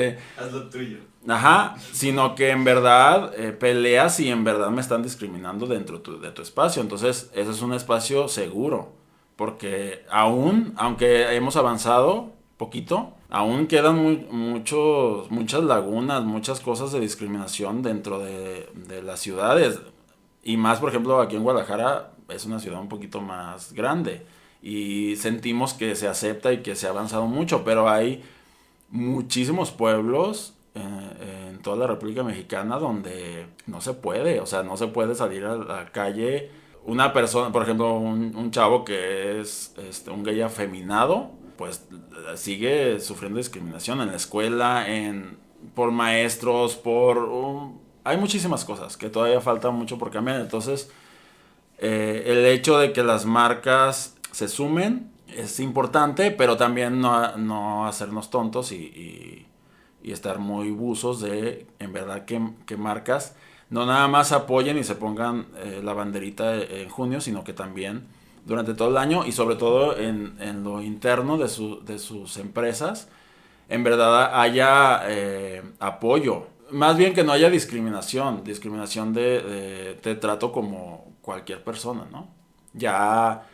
lo tuyo. Ajá, sino que en verdad peleas y en verdad me están discriminando dentro de tu espacio. Entonces, ese es un espacio seguro. Porque aunque hemos avanzado poquito, aún quedan muchas lagunas, muchas cosas de discriminación dentro de las ciudades. Y más, por ejemplo, aquí en Guadalajara es una ciudad un poquito más grande. Y sentimos que se acepta y que se ha avanzado mucho, pero hay muchísimos pueblos en toda la República Mexicana donde no se puede, o sea, no se puede salir a la calle. Una persona, por ejemplo, un chavo que es un gay afeminado, pues sigue sufriendo discriminación en la escuela, por maestros, hay muchísimas cosas que todavía falta mucho por cambiar. Entonces, el hecho de que las marcas se sumen es importante, pero también no hacernos tontos y estar muy buzos de, en verdad, que marcas no nada más apoyen y se pongan la banderita en junio, sino que también durante todo el año y sobre todo en lo interno de sus empresas, en verdad haya apoyo. Más bien que no haya discriminación de trato como cualquier persona, ¿no? Ya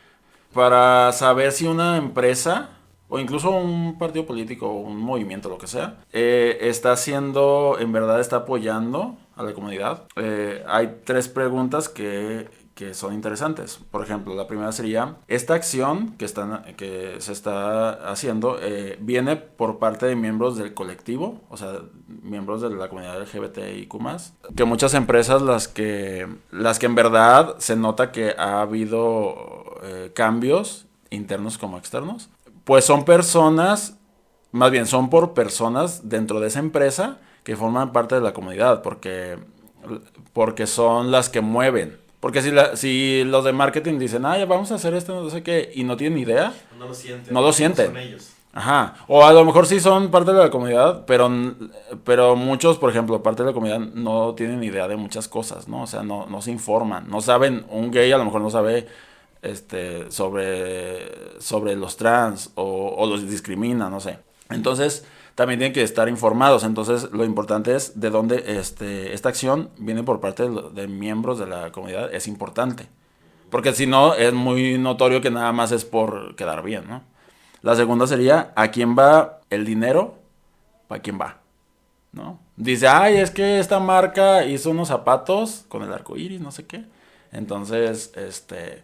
para saber si una empresa o incluso un partido político o un movimiento, lo que sea, está haciendo, en verdad está apoyando a la comunidad. Hay 3 preguntas que son interesantes. Por ejemplo, la primera sería, ¿esta acción que se está haciendo viene por parte de miembros del colectivo? O sea, miembros de la comunidad LGBTIQ+. Que muchas empresas, las que en verdad se nota que ha habido cambios internos como externos, pues son por personas dentro de esa empresa que forman parte de la comunidad, porque son las que mueven. Porque si los de marketing dicen, ya vamos a hacer esto, no sé qué, y no tienen idea, no lo sienten. Son ellos. Ajá. O a lo mejor sí son parte de la comunidad, pero muchos, por ejemplo, parte de la comunidad no tienen idea de muchas cosas, ¿no? O sea, no se informan, no saben, un gay a lo mejor no sabe sobre los trans o los discrimina, no sé. Entonces, también tienen que estar informados. Entonces, lo importante es de dónde esta acción viene por parte de miembros de la comunidad, es importante. Porque si no, es muy notorio que nada más es por quedar bien, ¿no? La segunda sería, ¿a quién va el dinero? ¿Para quién va? ¿No? dice, ay, es que esta marca hizo unos zapatos con el arco iris, no sé qué. Entonces,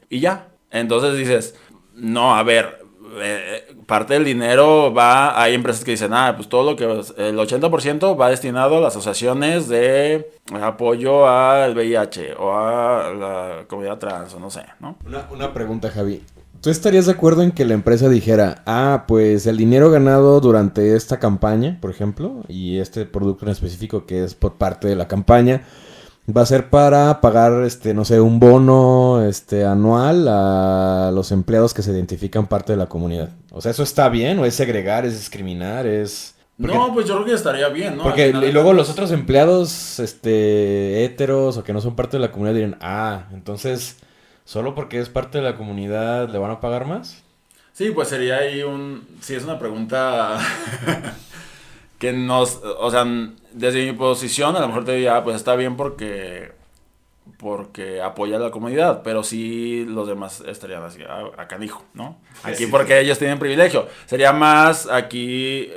y ya. Entonces dices, no, a ver, parte del dinero va, hay empresas que dicen, pues todo lo que, el 80% va destinado a las asociaciones de apoyo al VIH o a la comunidad trans o no sé, ¿no? Una pregunta, Javi. ¿Tú estarías de acuerdo en que la empresa dijera, pues el dinero ganado durante esta campaña, por ejemplo, y este producto en específico que es por parte de la campaña, va a ser para pagar, no sé, un bono, anual a los empleados que se identifican parte de la comunidad? O sea, ¿eso está bien o es segregar, es discriminar, es...? Porque, no, pues yo creo que estaría bien, ¿no? Porque y luego los otros empleados, héteros o que no son parte de la comunidad dirían, entonces, ¿solo porque es parte de la comunidad le van a pagar más? Sí, pues sería ahí sí, es una pregunta que o sea, desde mi posición a lo mejor te diría, pues está bien porque apoya a la comunidad, pero sí los demás estarían así, acá dijo, ¿no? Aquí porque ellos tienen privilegio. Sería más aquí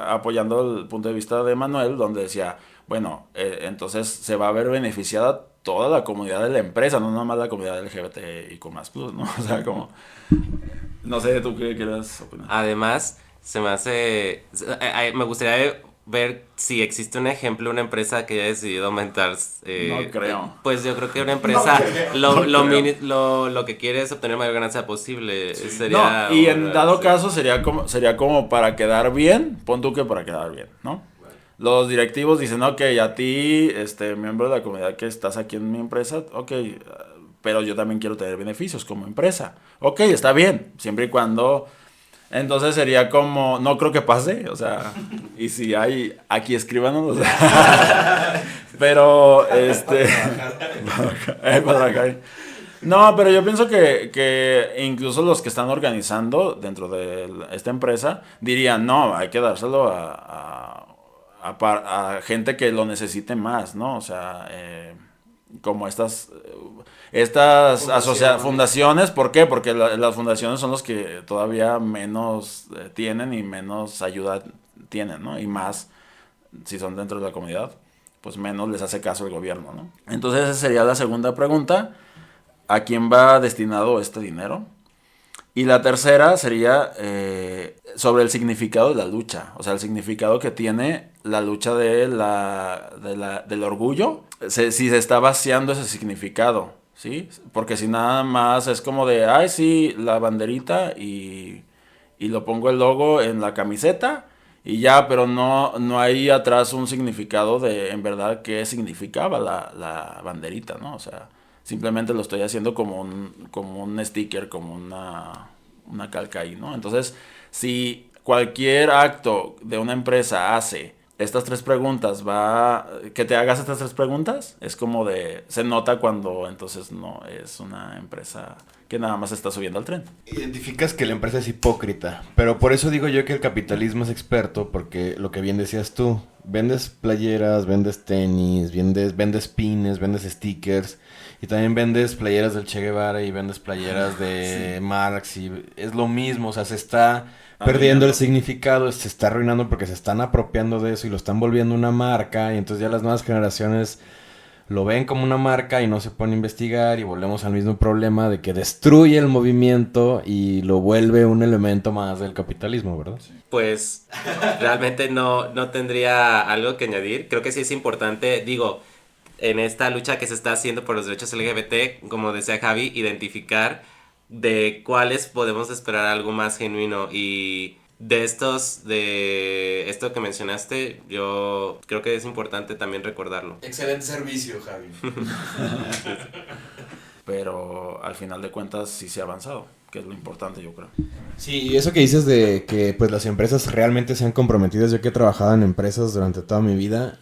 apoyando el punto de vista de Manuel, donde decía, bueno, entonces se va a ver beneficiada toda la comunidad de la empresa, no nada más la comunidad LGBT y con más plus, ¿no? O sea, como, no sé, ¿tú qué quieras opinar? Además, se me hace, me gustaría ver si existe un ejemplo, una empresa que haya decidido aumentar. No creo. Pues yo creo que una empresa lo que quiere es obtener mayor ganancia posible. Sí. Sería, no, y en dado caso sería como para quedar bien, pon tú que para quedar bien, ¿no? Los directivos dicen, ok, a ti, miembro de la comunidad que estás aquí en mi empresa, ok, pero yo también quiero tener beneficios como empresa. Ok, está bien, siempre y cuando... Entonces sería como, no creo que pase, o sea, y si hay, aquí escríbanos, o sea, pero, para acá. No, pero yo pienso que incluso los que están organizando dentro de esta empresa dirían, no, hay que dárselo a gente que lo necesite más, ¿no? O sea, como estas fundaciones, ¿por qué? Porque las fundaciones son los que todavía menos tienen y menos ayuda tienen, ¿no? Y más, si son dentro de la comunidad, pues menos les hace caso el gobierno, ¿no? Entonces esa sería la segunda pregunta, ¿a quién va destinado este dinero? Y la tercera sería sobre el significado de la lucha, o sea, el significado que tiene la lucha del orgullo, si se está vaciando ese significado, ¿sí? Porque si nada más es como de, ay, sí, la banderita y lo pongo el logo en la camiseta y ya, pero no hay atrás un significado de, en verdad, qué significaba la banderita, ¿no? O sea, simplemente lo estoy haciendo como un sticker, como una calca ahí, ¿no? Entonces, si cualquier acto de una empresa hace estas tres preguntas, que te hagas estas tres preguntas, es como se nota cuando entonces no es una empresa que nada más está subiendo al tren. Identificas que la empresa es hipócrita, pero por eso digo yo que el capitalismo es experto, porque lo que bien decías tú, vendes playeras, vendes tenis, vendes pines, vendes stickers, y también vendes playeras del Che Guevara y vendes playeras de Marx, y es lo mismo, o sea, se está perdiendo el significado, se está arruinando porque se están apropiando de eso y lo están volviendo una marca, y entonces ya las nuevas generaciones lo ven como una marca y no se ponen a investigar, y volvemos al mismo problema de que destruye el movimiento y lo vuelve un elemento más del capitalismo, ¿verdad? Pues realmente no tendría algo que añadir. Creo que sí es importante, digo, en esta lucha que se está haciendo por los derechos LGBT, como decía Javi, identificar de cuáles podemos esperar algo más genuino. Y de esto que mencionaste, yo creo que es importante también recordarlo. Excelente servicio, Javi. Pero al final de cuentas sí se ha avanzado, que es lo importante, yo creo. Sí, y eso que dices de que pues las empresas realmente se han comprometido, yo que he trabajado en empresas durante toda mi vida,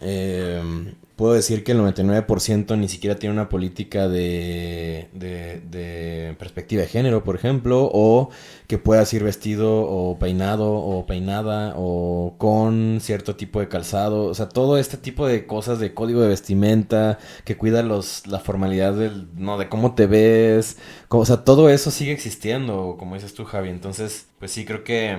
puedo decir que el 99% ni siquiera tiene una política de perspectiva de género, por ejemplo, o que puedas ir vestido o peinado o peinada o con cierto tipo de calzado, o sea, todo este tipo de cosas de código de vestimenta que cuida la formalidad de cómo te ves, o sea, todo eso sigue existiendo, como dices tú, Javi. Entonces, pues sí, creo que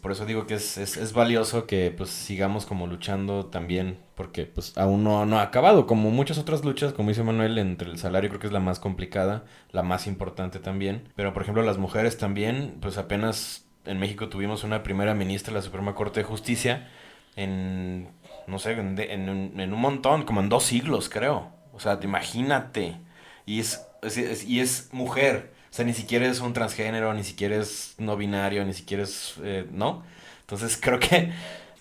por eso digo que es valioso que pues sigamos como luchando también porque pues aún no ha acabado, como muchas otras luchas, como dice Manuel, entre el salario creo que es la más complicada, la más importante también, pero por ejemplo las mujeres también, pues apenas en México tuvimos una primera ministra de la Suprema Corte de Justicia en, no sé, en un montón, como en 2 siglos creo, o sea, imagínate, y es mujer, o sea, ni siquiera es un transgénero, ni siquiera es no binario, ni siquiera es, ¿no? Entonces creo que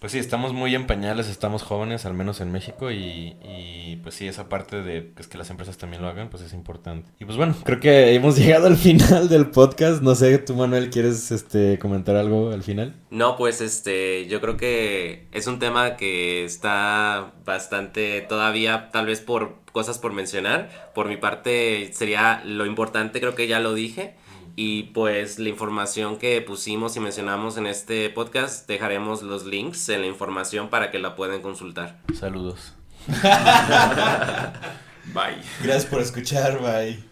pues sí, estamos muy en pañales, estamos jóvenes, al menos en México, y pues sí, esa parte de pues, que las empresas también lo hagan, pues es importante. Y pues bueno, creo que hemos llegado al final del podcast. No sé, tú Manuel, ¿quieres comentar algo al final? No, pues yo creo que es un tema que está bastante todavía, tal vez por cosas por mencionar. Por mi parte sería lo importante, creo que ya lo dije. Y pues la información que pusimos y mencionamos en este podcast, dejaremos los links en la información para que la puedan consultar. Saludos. Bye. Gracias por escuchar, bye.